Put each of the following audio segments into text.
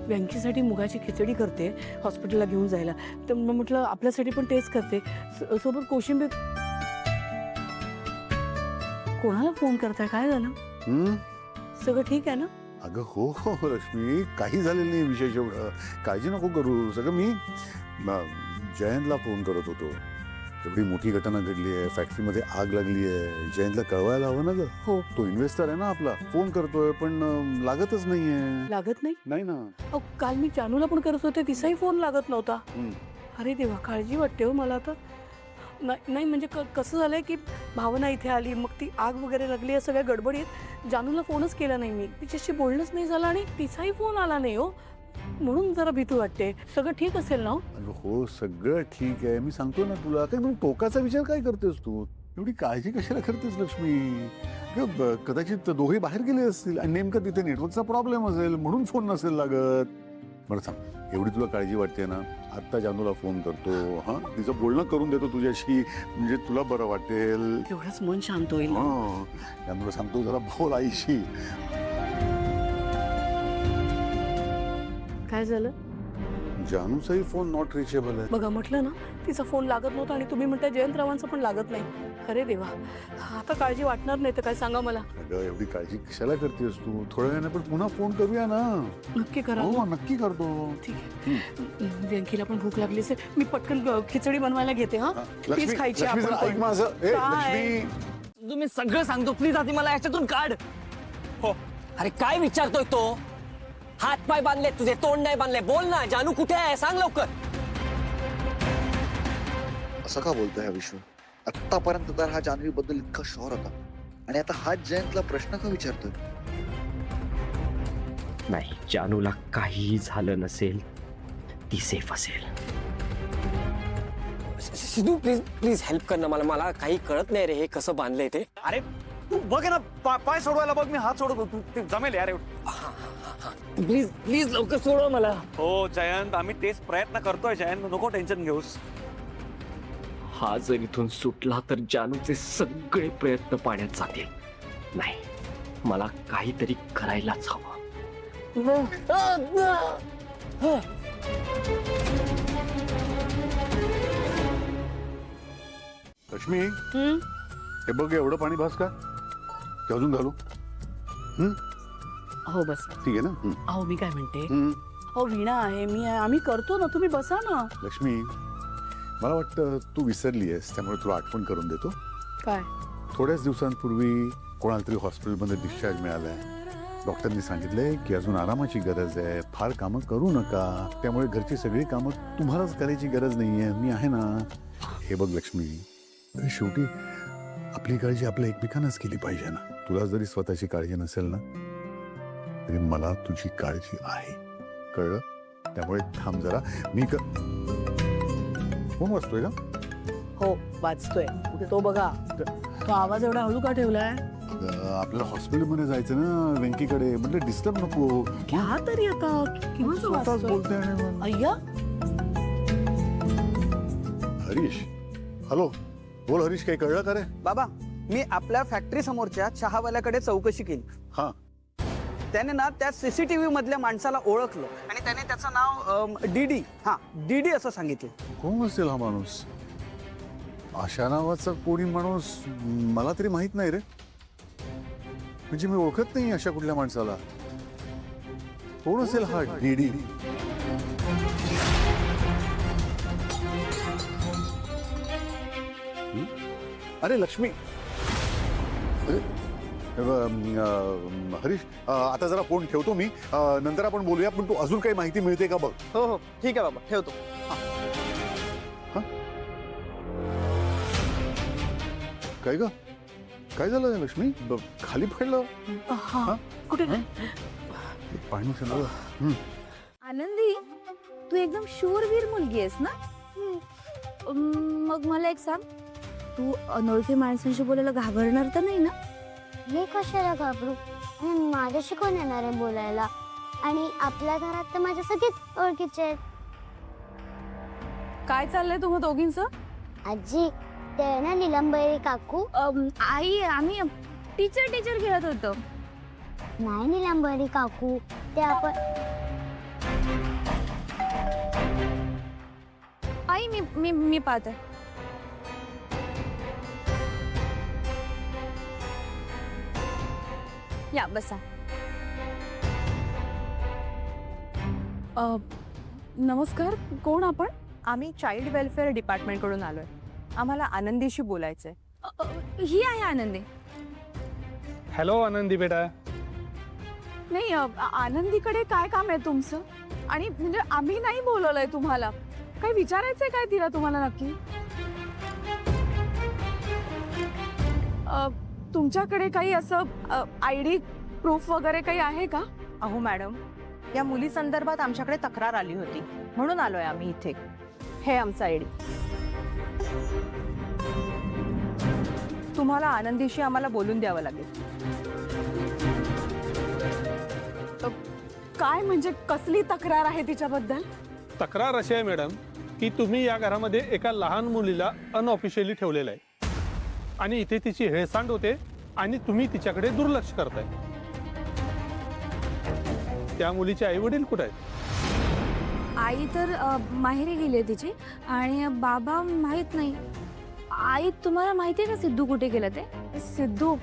बँकेसाठी मुगाची खिचडी करते हॉस्पिटलला घेऊन जायला, तर मग म्हटलं आपल्यासाठी पण तेच करते, सोबत कोशिंबीर. कोणाला फोन करताय? काय झालं? सगळं ठीक आहे ना? अगं हो हो लक्ष्मी, काही झालेलं नाही विशेष एवढं, काळजी नको करू. सगळं मी जयंतला फोन करत होतो. एवढी मोठी घटना घडली आहे, फॅक्टरीमध्ये आग लागली आहे, जयंतला कळवायला हवं ना ग. हो. तो इन्व्हेस्टर आहे ना आपला, फोन करतोय पण लागतच नाहीये. लागत नाही? नाही ना. अहो, काल मी जानूला पण करत होते, तिचाही फोन लागत नव्हता. अरे देवा, काळजी वाटते हो मला आता. नाही म्हणजे कसं झालंय की भावना इथे आली, मग ती आग वगैरे लागली, या सगळ्या गडबडीत जानूला फोनच केला नाही मी, तिच्याशी बोलणंच नाही झालं आणि तिचाही फोन आला नाही हो, म्हणून जरा भीती वाटते. सगळं ठीक असेल ना? हो सगळं ठीक आहे, मी सांगतो ना तुला. काय तू टोकाचा विचार काय करतेस तू? एवढी काळजी कशाला करतेस लक्ष्मी? कदाचित दोघे बाहेर गेले असतील आणि नेमकं तिथे नेटवर्कचा प्रॉब्लेम असेल म्हणून फोन नसेल लागत. बरं सांग, एवढी तुला काळजी वाटते ना, आत्ता जानूला फोन करतो, हा तिचं बोलणं करून देतो तुझ्याशी, म्हणजे तुला बरं वाटेल. तेवढंच मन शांत होईल. जानूला सांगतो जरा बोल आईशी. काय झालं? जानूचाही फोन नॉट रिचेबल आहे. बघा, म्हटलं ना तिचा फोन लागत नव्हता आणि तुम्ही म्हणता जयंतरावांचा पण लागत नाही. अरे देवा, आता काळजी वाटणार नाही तर काय सांगा मला. अगं एवढी काळजी कशाला करतेस तू? थोड्या वेळाने पण पुन्हा फोन करूया ना. नक्की करा. हो नक्की करतो. ठीक आहे. व्यंकीला पण भूक लागली असेल, मी पटकन खिचडी बनवायला घेते. हा तीच खायची आपण. ऐक माझं. काय? लक्ष्मी तुम्ही सगळं सांगतो, प्लीज आधी मला याच्यातून काढ. हो. अरे काय विचारतोय तो? हात पाय बांधले तुझे, तोंड नाही बांधले. बोल ना, जानू कुठे आहे सांग लवकर. असं का बोलतोय हा विश्व? आतापर्यंत तर हा जान्हवी बद्दल इतका शोर होता आणि आता हा जयंतला प्रश्न का विचारतोय? नाही, जानूला काहीही झालं नसेल, ती सेफ असेल. सिद्धू प्लीज प्लीज हेल्प कर ना मला. मला काही कळत नाही रे, हे कसं बांधलंय ते. अरे तू बघ ना, पाय सोडवायला बघ, मी हात सोडत होतो. ते जमेल यार. प्लीज प्लीज लवकर सोडव मला. हो जयंत, आम्ही तेच प्रयत्न करतोय जयंत, नको टेन्शन घेऊस. हा जर इथून सुटला तर जानूचे सगळे प्रयत्न पाण्यात जातील. नाही, मला काहीतरी करायलाच हवं. लक्ष्मी हे बघ, एवढं पाणी भास का? ते अजून घालू? हो बस. ठीक आहे ना? अहो मी काय म्हणते, अहो वीणा आहे, मी आहे, आम्ही करतो ना, तुम्ही बसा ना. लक्ष्मी मला वाटतं तू विसरली आहेस, त्यामुळे तुला आठवण करून देतो. काय? थोड्याच दिवसांपूर्वी कोणाला तरी हॉस्पिटलमध्ये डिस्चार्ज मिळालाय. डॉक्टरनी सांगितलंय की अजून आरामाची गरज आहे, फार कामं करू नका. त्यामुळे घरची सगळी कामं तुम्हालाच करायची गरज नाहीये, मी आहे ना. हे बघ लक्ष्मी, शेवटी आपली काळजी आपल्या एकमेकांनाच केली पाहिजे ना. तुला जरी स्वतःची काळजी नसेल ना, तरी मला तुझी काळजी आहे, कळलं? त्यामुळे थांब जरा. मी फोन वाजतोय का? हो वाचतोय तो. बघा तो आवाज एवढा हळू का ठेवलाय? आपल्याला हॉस्पिटलमध्ये जायचं ना वेंकीकडे, म्हणजे डिस्टर्ब नको. घ्या तरी आता, किंवा स्वतःच बोलते. अय्या हरीश, हॅलो बोल हरीश, काही कळलं का रे? बाबा, मी आपल्या फॅक्टरी समोरच्या चहावाल्याकडे चौकशी केली. हा, त्याने ना त्या सीसीटीव्ही मधल्या माणसाला ओळखलं आणि त्याने त्याचं नाव डीडी असं सांगितलं. कोण असेल हा माणूस? अशा नावाचा कोणी माणूस मला तरी माहित नाही रे. म्हणजे मी ओळखत नाही अशा कुठल्या माणसाला. कोण असेल हा डीडी? अरे लक्ष्मी, हरीश आता जरा फोन ठेवतो मी, नंतर आपण बोलूया. पण तू अजून काही माहिती मिळते का बघ. हो हो ठीक आहे बाबा, ठेवतो. काय ग, काय झालं लक्ष्मी? खाली पडलं? कुठे? पाणी सगळं. आनंदी, तू एकदम शूरवीर मुलगी आहेस ना? मग मला एक सांग, तू अनोळखी माणसांशी बोलायला घाबरणार तर नाही ना? मी कशाला घाबरू? आणि माझ्याशी कोण येणार आहे बोलायला? आणि आपल्या घरात तर माझ्या सगळेच ओळखीचे आहेत. काय चाललंय तुम्हा दोघींचं? आजी, ते ना निलंबरी काकू. आई, आम्ही टीचर खेळत होतो. नाही निलंबरी काकू, ते आपण आई मी मी मी पाहते. या बसा. नमस्कार, कोण आपण? आम्ही चाइल्ड वेलफेअर डिपार्टमेंटकडून आलोय. आम्हाला आनंदीशी बोलायचंय. ही आहे आनंदी. हॅलो आनंदी बेटा. नाही, आनंदीकडे काय काम आहे तुमचं? आणि म्हणजे आम्ही नाही बोलवलंय तुम्हाला. काही विचारायचंय काय तिला तुम्हाला नक्की? तुमच्याकडे काही असं ID प्रूफ वगैरे काही आहे का? अहो मॅडम, या मुली संदर्भात आमच्याकडे तक्रार आली होती म्हणून आलोय आम्ही इथे. हे आमचा ID. तुम्हाला आनंदीशी आम्हाला बोलून द्यावं लागेल. काय म्हणजे कसली तक्रार आहे तिच्याबद्दल? तक्रार अशी आहे मॅडम की तुम्ही या घरामध्ये एका लहान मुलीला अनऑफिशियली ठेवलेलं आहे आणि इथे तिची हेळसांड होते आणि तुम्ही तिच्याकडे दुर्लक्ष करताय. त्या मुलीचे आई वडील कुठे आहेत? आई तर माहेरी गेली आहे तिची आणि बाबा माहीत नाही. आई तुम्हाला माहिती आहे का सिद्धू कुठे गेलं ते? सिद्धू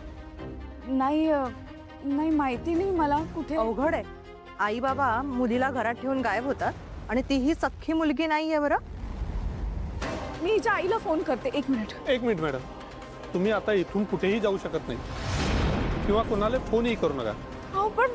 नाही, नाही माहिती नाही मला कुठे. अवघड आहे. आई बाबा मुलीला घरात ठेवून गायब होतात आणि ती ही सख्खी मुलगी नाहीये बरं. मी हिच्या आईला फोन करते. एक मिनिट. एक मिनिट मॅडम, तुम्ही आता इथून कुठेही जाऊ शकत नाही किंवा कोणाला फोनही करू नका. हो पण